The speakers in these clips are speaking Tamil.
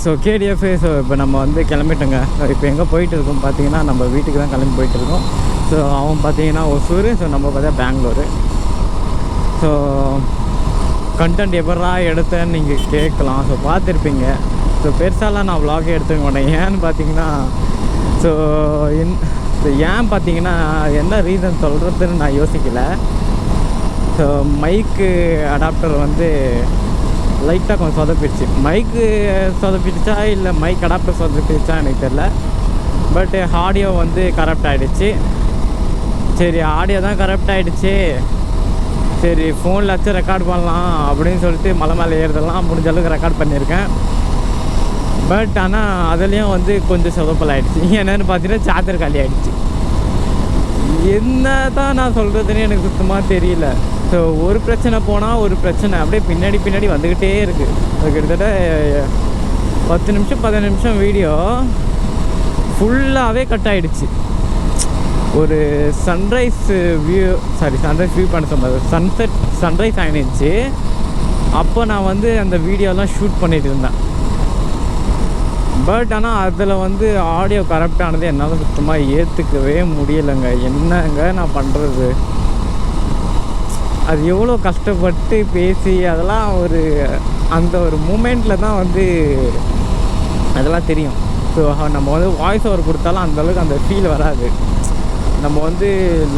So KDF. ஸோ இப்போ நம்ம வந்து கிளம்பிட்டோங்க. இப்போ எங்கே போயிட்டு இருக்கோம் பார்த்தீங்கன்னா, நம்ம வீட்டுக்கு தான் கிளம்பி போயிட்டுருக்கோம். ஸோ அவன் பார்த்தீங்கன்னா ஒசூர், ஸோ நம்ம பார்த்தா பெங்களூரு. ஸோ கண்டென்ட் எப்படா எடுத்தேன்னு நீங்கள் கேட்கலாம். ஸோ பார்த்துருப்பீங்க. ஸோ பெருசாலாம் நான் விலாகே எடுத்துக்க மாட்டேன். ஏன்னு பார்த்தீங்கன்னா, ஸோ ஏன் பார்த்தீங்கன்னா என்ன ரீசன் சொல்கிறதுன்னு நான் யோசிக்கலை. ஸோ மைக்கு அடாப்டர் வந்து லைட்டாக கொஞ்சம் சொதப்பிடுச்சு. மைக்கு சொதப்பிடுச்சா இல்லை மைக் அடாப்டர் சொதப்பிடுச்சா எனக்கு தெரில. பட் ஆடியோ வந்து கரெக்ட் ஆகிடுச்சு. சரி, ஆடியோ தான் கரெக்ட் ஆகிடுச்சு, சரி ஃபோனில் வச்சு ரெக்கார்ட் பண்ணலாம் அப்படின்னு சொல்லிட்டு மலை மேலே ஏறுதெல்லாம் முடிஞ்ச அளவுக்கு ரெக்கார்ட் பண்ணியிருக்கேன். பட் ஆனால் அதுலேயும் வந்து கொஞ்சம் சொதப்பல் ஆகிடுச்சு. என்னென்னு பார்த்தீங்கன்னா சார்ஜர் காலி ஆகிடுச்சு. என்ன தான் நான் சொல்கிறதுன்னு எனக்கு சுத்தமாக தெரியல. ஸோ ஒரு பிரச்சனை போனால் ஒரு பிரச்சனை அப்படியே பின்னாடி வந்துக்கிட்டே இருக்குது. அது கிட்டத்தட்ட 10 நிமிஷம் 15 நிமிஷம் வீடியோ ஃபுல்லாகவே கட் ஆகிடுச்சு. ஒரு சன்ரைஸ் வியூ பண்ண சொன்னது, சன்ரைஸ் ஆகிடுச்சு. அப்போ நான் வந்து அந்த வீடியோலாம் ஷூட் பண்ணிகிட்டு இருந்தேன். பட் ஆனால் அதில் வந்து ஆடியோ கரெக்டானது என்னால் சுத்தமாக ஏற்றுக்கவே முடியலைங்க. என்னங்க நான் பண்ணுறது? அது எவ்வளோ கஷ்டப்பட்டு பேசி அதெல்லாம் அந்த ஒரு மூமெண்ட்டில் தான் வந்து அதெல்லாம் தெரியும். ஸோ நம்ம வந்து வாய்ஸ் ஓவர் கொடுத்தாலும் அந்தளவுக்கு அந்த ஃபீல் வராது. நம்ம வந்து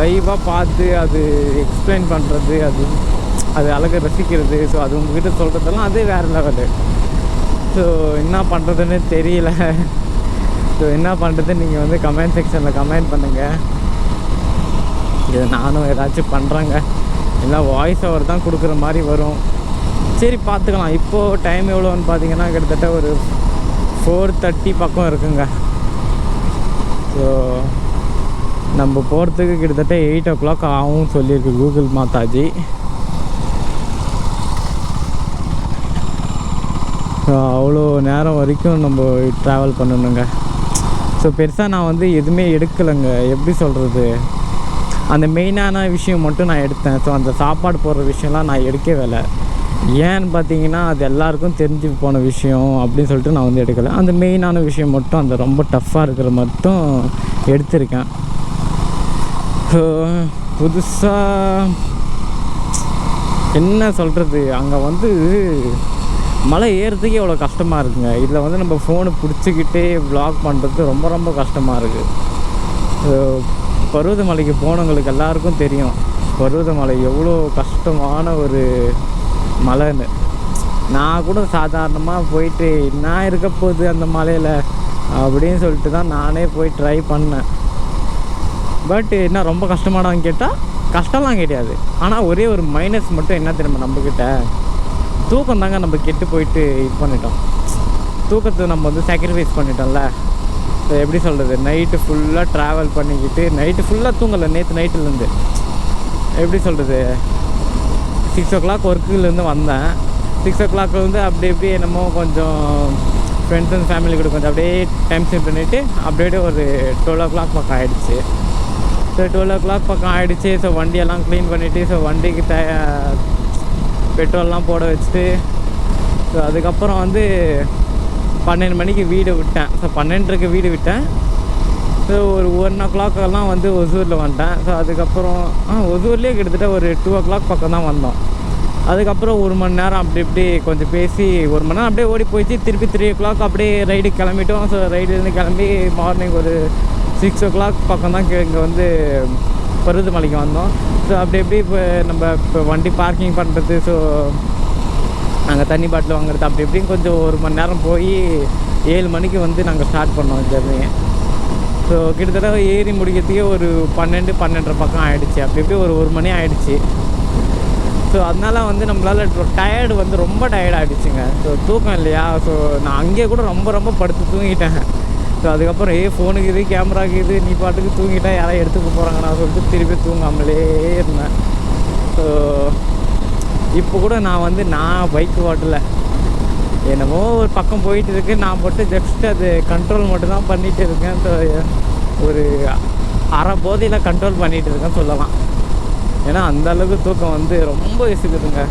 லைவாக பார்த்து அது எக்ஸ்பிளைன் பண்ணுறது, அது அழகாக ரசிக்கிறது, ஸோ அது உங்கள்கிட்ட சொல்கிறதெல்லாம் அது வேறு லெவலு. ஸோ என்ன பண்ணுறதுன்னு தெரியல. ஸோ என்ன பண்ணுறதுன்னு நீங்கள் வந்து கமெண்ட் செக்ஷனில் கமெண்ட் பண்ணுங்கள். இது நானும் ஏதாச்சும் பண்ணுறேங்க. இல்லை வாய்ஸ் ஓவர் தான் கொடுக்குற மாதிரி வரும். சரி பார்த்துக்கலாம். இப்போது டைம் எவ்வளோன்னு பார்த்தீங்கன்னா கிட்டத்தட்ட ஒரு 4:30 பக்கம் இருக்குங்க. ஸோ நம்ம போகிறதுக்கு கிட்டத்தட்ட 8 o'clock ஆகும் சொல்லியிருக்கு கூகுள் மாதாஜி. ஸோ அவ்வளோ நேரம் வரைக்கும் நம்ம ட்ராவல் பண்ணணுங்க. ஸோ பெருசாக நான் வந்து எதுவுமே எடுக்கலைங்க. எப்படி சொல்கிறது, அந்த மெயினான விஷயம் மட்டும் நான் எடுத்தேன். ஸோ அந்த சாப்பாடு போடுற விஷயம்லாம் நான் எடுக்கவே இல்லை. ஏன்னு பார்த்தீங்கன்னா அது எல்லாருக்கும் தெரிஞ்சு போன விஷயம் அப்படின்னு சொல்லிட்டு நான் வந்து எடுக்கலை. அந்த மெயினான விஷயம் மட்டும், அந்த ரொம்ப டஃப்பாக இருக்கிற மட்டும் எடுத்திருக்கேன். ஸோ புதுசாக என்ன சொல்கிறது, அங்கே வந்து மலை ஏறுறதுக்கே எவ்வளோ கஷ்டமாக இருக்குங்க. இதில் வந்து நம்ம ஃபோனு பிடிச்சிக்கிட்டே வ்ளாக் பண்ணுறது ரொம்ப ரொம்ப கஷ்டமாக இருக்குது. பருவதமலைக்கு போனவங்களுக்கு எல்லாருக்கும் தெரியும் பருவதமலை எவ்வளோ கஷ்டமான ஒரு மலைன்னு. நான் கூட சாதாரணமாக போயிட்டு நான் இருக்க போகுது அந்த மலையில் அப்படின்னு சொல்லிட்டு தான் நானே போய் ட்ரை பண்ணேன். பட் என்ன ரொம்ப கஷ்டமானவங்க கேட்டால் கஷ்டம்லாம் கிடையாது. ஆனால் ஒரே ஒரு மைனஸ் மட்டும் என்ன தெரியுமா, நம்மக்கிட்ட தூக்கம் தாங்க. நம்ம கெட்டு போயிட்டு இது பண்ணிட்டோம். தூக்கத்தை நம்ம வந்து சாக்ரிஃபைஸ் பண்ணிட்டோம்ல. ஸோ எப்படி சொல்கிறது, நைட்டு ஃபுல்லாக ட்ராவல் பண்ணிக்கிட்டு நைட்டு ஃபுல்லாக தூங்கலை. நேற்று நைட்டுலேருந்து எப்படி சொல்கிறது, 6 o'clock ஒர்க்குலேருந்து வந்தேன். 6 o'clock வந்து அப்படி இப்படி என்னமோ கொஞ்சம் ஃப்ரெண்ட்ஸ் அண்ட் ஃபேமிலி கூட கொஞ்சம் அப்படியே டைம் ஸ்பெண்ட் பண்ணிவிட்டு அப்படியே ஒரு 12 o'clock பக்கம் ஆகிடுச்சு. ஸோ 12 o'clock பக்கம் ஆகிடுச்சு. ஸோ வண்டியெல்லாம் க்ளீன் பண்ணிவிட்டு, ஸோ வண்டிக்கு பெட்ரோல்லாம் போட வச்சுட்டு, ஸோ அதுக்கப்புறம் வந்து 12 மணிக்கு வீடு விட்டேன். ஸோ 12:30க்கு வீடு விட்டேன். ஸோ ஒரு 1 o'clock வந்து ஒசூரில் வந்துட்டேன். ஸோ அதுக்கப்புறம் ஒசூர்லேயே கிட்டத்தட்ட ஒரு 2 o'clock பக்கம் தான் வந்தோம். அதுக்கப்புறம் 1 மணி நேரம் அப்படி இப்படி கொஞ்சம் பேசி 1 மணி நேரம் அப்படியே ஓடி போயிடுச்சு. திருப்பி 3 o'clock அப்படியே ரைடுக்கு கிளம்பிட்டோம். ஸோ ரைடுலேருந்து கிளம்பி மார்னிங் ஒரு 6 o'clock பக்கம் தான் இங்கே வந்து பருவதமலைக்கு வந்தோம். ஸோ அப்படி எப்படி இப்போ வண்டி பார்க்கிங் பண்ணுறது, ஸோ நாங்கள் தண்ணி பாட்டில் வாங்குறது அப்படி இப்படின்னு கொஞ்சம் 1 மணி நேரம் போய் 7 மணிக்கு வந்து நாங்கள் ஸ்டார்ட் பண்ணோம் ஜர்னியை. ஸோ கிட்டத்தட்ட ஏறி முடிக்கிறதுக்கே ஒரு 12-12:30 பக்கம் ஆகிடுச்சு. அப்படி இப்படி ஒரு 1 மணி ஆகிடுச்சு. ஸோ அதனால் வந்து நம்மளால் டயர்டு வந்து ரொம்ப டயர்ட் ஆகிடுச்சுங்க. ஸோ தூக்கம் இல்லையா, ஸோ நான் அங்கேயே கூட ரொம்ப படுத்து தூங்கிட்டேன். ஸோ அதுக்கப்புறம் ஃபோனுக்கு இது கேமராக்கு இது நீ பாட்டுக்கு தூங்கிட்டா யாராவது எடுத்துக்க போகிறாங்கண்ணா சொல்லிட்டு திருப்பி தூங்காமலே இருந்தேன். ஸோ இப்போ கூட நான் பைக்கு ஓட்டலை, என்னமோ ஒரு பக்கம் போயிட்டு இருக்கு. நான் மட்டும் ஜஸ்ட் அது கண்ட்ரோல் மட்டும் தான் பண்ணிகிட்டு இருக்கேன். ஸோ ஒரு அரை போதையில் கண்ட்ரோல் பண்ணிகிட்டு இருக்கேன்னு சொல்லலாம். ஏன்னா அந்தளவுக்கு தூக்கம் வந்து ரொம்ப விசுக்குதுங்க.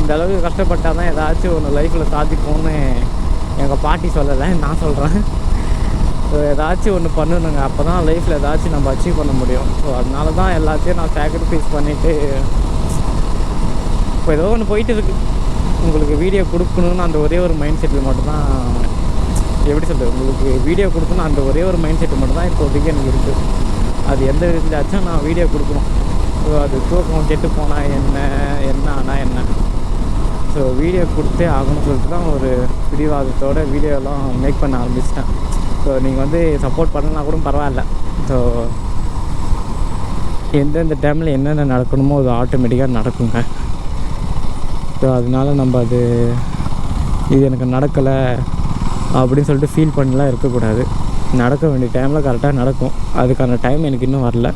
இந்த அளவுக்கு கஷ்டப்பட்டால் தான் ஏதாச்சும் ஒன்று லைஃப்பில் சாதிக்கும்னு எங்கள் பாட்டி சொல்லலை, நான் சொல்கிறேன். ஸோ ஏதாச்சும் ஒன்று பண்ணணுங்க, அப்போ தான் லைஃப்பில் ஏதாச்சும் நம்ம அச்சீவ் பண்ண முடியும். ஸோ அதனால தான் எல்லாத்தையும் நான் சாக்ரிஃபைஸ் பண்ணிவிட்டு இப்போ ஏதோ ஒன்று போயிட்டு இருக்கு. உங்களுக்கு வீடியோ கொடுக்கணுன்னு அந்த ஒரே ஒரு மைண்ட் செட்டில் மட்டும்தான், எப்படி சொல்கிறது, உங்களுக்கு வீடியோ கொடுக்கணும் அந்த ஒரே ஒரு மைண்ட் செட்டு மட்டும் தான் இப்போதைக்கு எனக்கு இருக்குது. அது எந்த விதத்துலையாச்சும் நான் வீடியோ கொடுக்கணும். ஸோ அது தூக்கம் கெட்டு போனால் என்ன ஆனால் என்ன, ஸோ வீடியோ கொடுத்தே ஆகணும்னு சொல்லிட்டு தான் ஒரு பிடிவாதத்தோடு வீடியோலாம் மேக் பண்ண ஆரம்பிச்சிட்டேன். ஸோ நீங்கள் வந்து சப்போர்ட் பண்ணலாம் கூட பரவாயில்ல. ஸோ எந்தெந்த டைமில் என்னென்ன நடக்கணுமோ அது ஆட்டோமேட்டிக்காக நடக்குங்க. ஸோ அதனால நம்ம இது எனக்கு நடக்கலை அப்படின்னு சொல்லிட்டு ஃபீல் பண்ணலாம் இருக்கக்கூடாது. நடக்க வேண்டிய டைமில் கரெக்டாக நடக்கும். அதுக்கான டைம் எனக்கு இன்னும் வரல,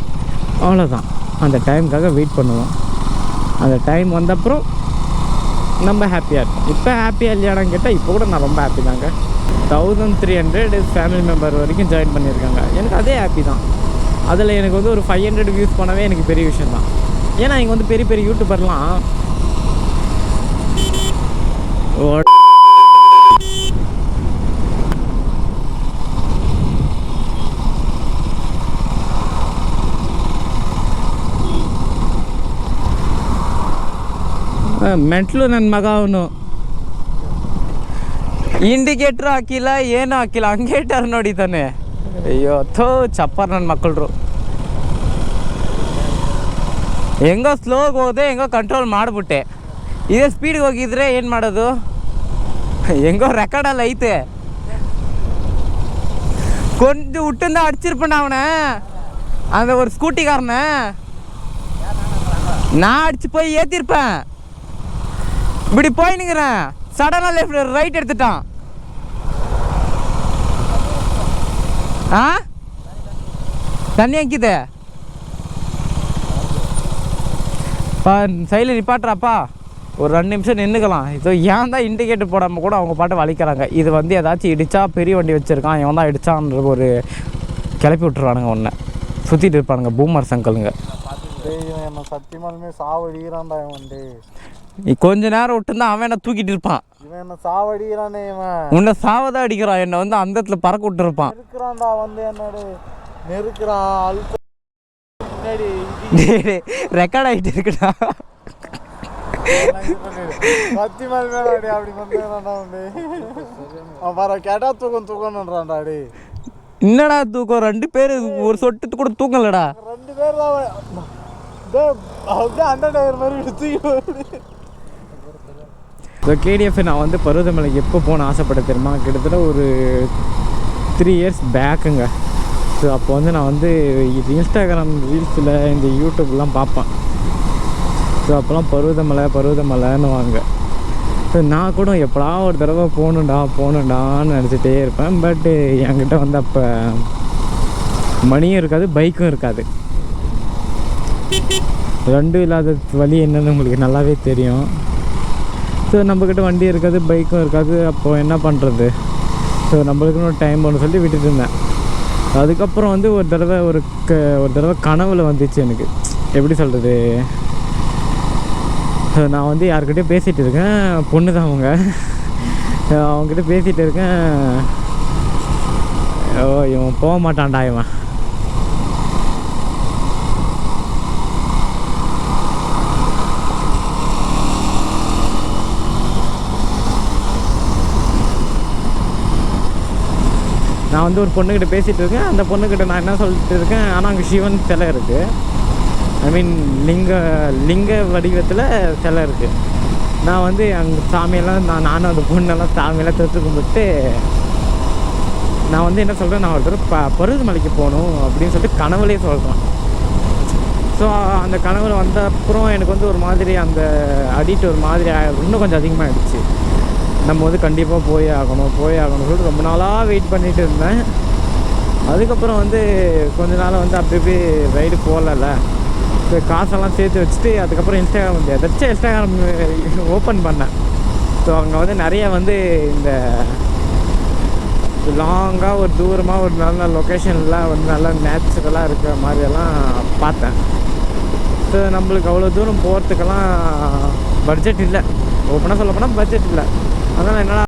அவ்வளோதான். அந்த டைமுக்காக வெயிட் பண்ணுவோம். அந்த டைம் வந்தப்புறம் நம்ம ஹாப்பியாக இருக்கும். இப்போ ஹாப்பியாக இல்லையானு கேட்டால் இப்போ கூட நான் ரொம்ப ஹாப்பி தாங்க. 1300 ஃபேமிலி மெம்பர் வரைக்கும் ஜாயின் பண்ணியிருக்காங்க. எனக்கு அதே ஹாப்பி தான். அதில் எனக்கு வந்து ஒரு 500 வியூஸ் பண்ணவே எனக்கு பெரிய விஷயம் தான். ஏன்னா இங்கே வந்து பெரிய பெரிய யூடியூபர்லாம் ಮೆಂಟ್ಲು ನನ್ನ ಮಗ ಅವನು. ಇಂಡಿಕೇಟ್ರ್ ಹಾಕಿಲ್ಲ, ಏನೂ ಹಾಕಿಲ್ಲ, ಹಂಗೆ ಟರ್ನ್ ನೋಡಿತಾನೆ. ಅಯ್ಯೋ ಥೋ ಚಪ್ಪರ್ ನನ್ನ ಮಕ್ಕಳು. ಹೆಂಗೋ ಸ್ಲೋಗೆ ಹೋದೆ, ಹೆಂಗೋ ಕಂಟ್ರೋಲ್ ಮಾಡಿಬಿಟ್ಟೆ. ಇದೇ ಸ್ಪೀಡ್ಗೆ ಹೋಗಿದ್ರೆ ಏನು ಮಾಡೋದು? ಹೆಂಗೋ ரெக்கார்டில் ஐತೆ. கொஞ்சம் விட்டுருந்தா அடிச்சிருப்பேன் அவனை, அந்த ஒரு ஸ்கூட்டிக்காரனை நான் அடிச்சு போய் ஏற்றிருப்பேன். இப்படி போயினுங்கிறேன், சடனாக லெஃப்ட் ரைட் எடுத்துட்டான். தண்ணி அங்கிது பா, சைடில் நிப்பாட்டுறாப்பா, ஒரு 2 நிமிஷம் நின்றுக்கலாம். இதோ ஏன் தான் இண்டிகேட்டர் போடாமல் கூட அவங்க பாட்டு வலிக்கிறாங்க. இது வந்து ஏதாச்சும் இடித்தா பெரிய வண்டி வச்சுருக்கான், இவன் தான் இடித்தான்ற ஒரு கிளப்பி விட்டுருவானுங்க. ஒன்று சுற்றிட்டு இருப்பானுங்க பூமர் சங்கலுங்க. சத்தியமாலுமே சாவடிக்கிறான்டா வண்டி. கொஞ்ச நேரம் விட்டுருந்தா அவன் என்ன தூக்கிட்டு இருப்பான். இவன் சாவடிக்கிறானே, இவன் உன்னை சாவதான் அடிக்கிறான், என்னை வந்து அந்த இடத்துல பறக்க விட்டு இருப்பான். நெருக்கிறான்டா வந்து என்னோட நெருக்கிறான். ரெக்கார்ட் ஆகிட்டு இருக்குடா. சத்தியமாலுமே அப்படி பண்ணுறான்டா உண்டு. அவன் வர கேட்டா தூக்கணுன்றான்டா. அடி என்னடா தூக்கம்? 2 பேர் ஒரு சொட்டு கூட தூக்கலடா. 2 பேர் தான் கேடிஎஃப். நான் வந்து பருவதமலைக்கு எப்போ போன ஆசைப்பட தெரியுமா? கிட்டத்தட்ட ஒரு 3 இயர்ஸ் பேக்குங்க. ஸோ அப்போ வந்து நான் வந்து இது இன்ஸ்டாகிராம் ரீல்ஸில் இந்த யூடியூப்லாம் பார்ப்பேன். ஸோ அப்போலாம் பருவதமலைன்னு வாங்க. ஸோ நான் கூட எப்படா ஒரு தடவை போகணுண்டான்னு நினச்சிட்டே இருப்பேன். பட்டு என்கிட்ட வந்து அப்போ மணியும் இருக்காது, பைக்கும் இருக்காது. 2 இல்லாத வழி என்னன்னு உங்களுக்கு நல்லாவே தெரியும். ஸோ நம்மக்கிட்ட வண்டி இருக்காது, பைக்கும் இருக்காது. அப்போது என்ன பண்ணுறது? ஸோ நம்மளுக்குன்னு டைம் ஒன்று சொல்லி விட்டுட்டு இருந்தேன். அதுக்கப்புறம் வந்து ஒரு தடவை கனவுல வந்துச்சு எனக்கு. எப்படி சொல்கிறது, நான் வந்து யார்கிட்டயும் பேசிகிட்டு இருக்கேன், பொண்ணு தான் அவங்ககிட்ட பேசிகிட்டு இருக்கேன். இவன் போக மாட்டான்டா, இவன் நான் வந்து ஒரு பொண்ணுக்கிட்ட பேசிகிட்டு இருக்கேன். அந்த பொண்ணுக்கிட்ட நான் என்ன சொல்லிட்டு இருக்கேன், ஆனால் அங்கே சிவன் சிலை இருக்குது. ஐ மீன் லிங்க வடிவத்தில் சிலை இருக்குது. நான் வந்து அங்கே சாமியெல்லாம் நானும் அந்த பொண்ணெல்லாம் சாமியெல்லாம் தொட்டு கும்பிட்டு நான் வந்து என்ன சொல்கிறேன், நான் ஒரு தடவை பருவதமலைக்கு போகணும் அப்படின்னு சொல்லிட்டு கனவுலேயே சொல்கிறேன். ஸோ அந்த கனவுல வந்த அப்புறம் எனக்கு வந்து ஒரு மாதிரி அந்த அடிக்ட் ஒரு மாதிரி இன்னும் கொஞ்சம் அதிகமாகிடுச்சு. நம்ம வந்து கண்டிப்பாக போயே ஆகணும் சொல்லிட்டு ரொம்ப நாளாக வெயிட் பண்ணிகிட்டு இருந்தேன். அதுக்கப்புறம் வந்து கொஞ்ச நாள் வந்து அப்படி ரைடு போகல. ஸோ காசெல்லாம் சேர்த்து வச்சுட்டு அதுக்கப்புறம் இன்ஸ்டாகிராம் வந்து எதாச்சும் இன்ஸ்டாகிராம் ஓப்பன் பண்ணேன். ஸோ அங்கே வந்து நிறைய வந்து இந்த லாங்காக ஒரு தூரமாக ஒரு நல்ல லொக்கேஷன்லாம் வந்து நல்லா நேச்சுரலாக இருக்கிற மாதிரியெல்லாம் பார்த்தேன். ஸோ நம்மளுக்கு அவ்வளோ தூரம் போகிறதுக்கெல்லாம் பட்ஜெட் இல்லை. ஓப்பனாக சொல்ல போனால் பட்ஜெட் இல்லை. அதனால் என்னடா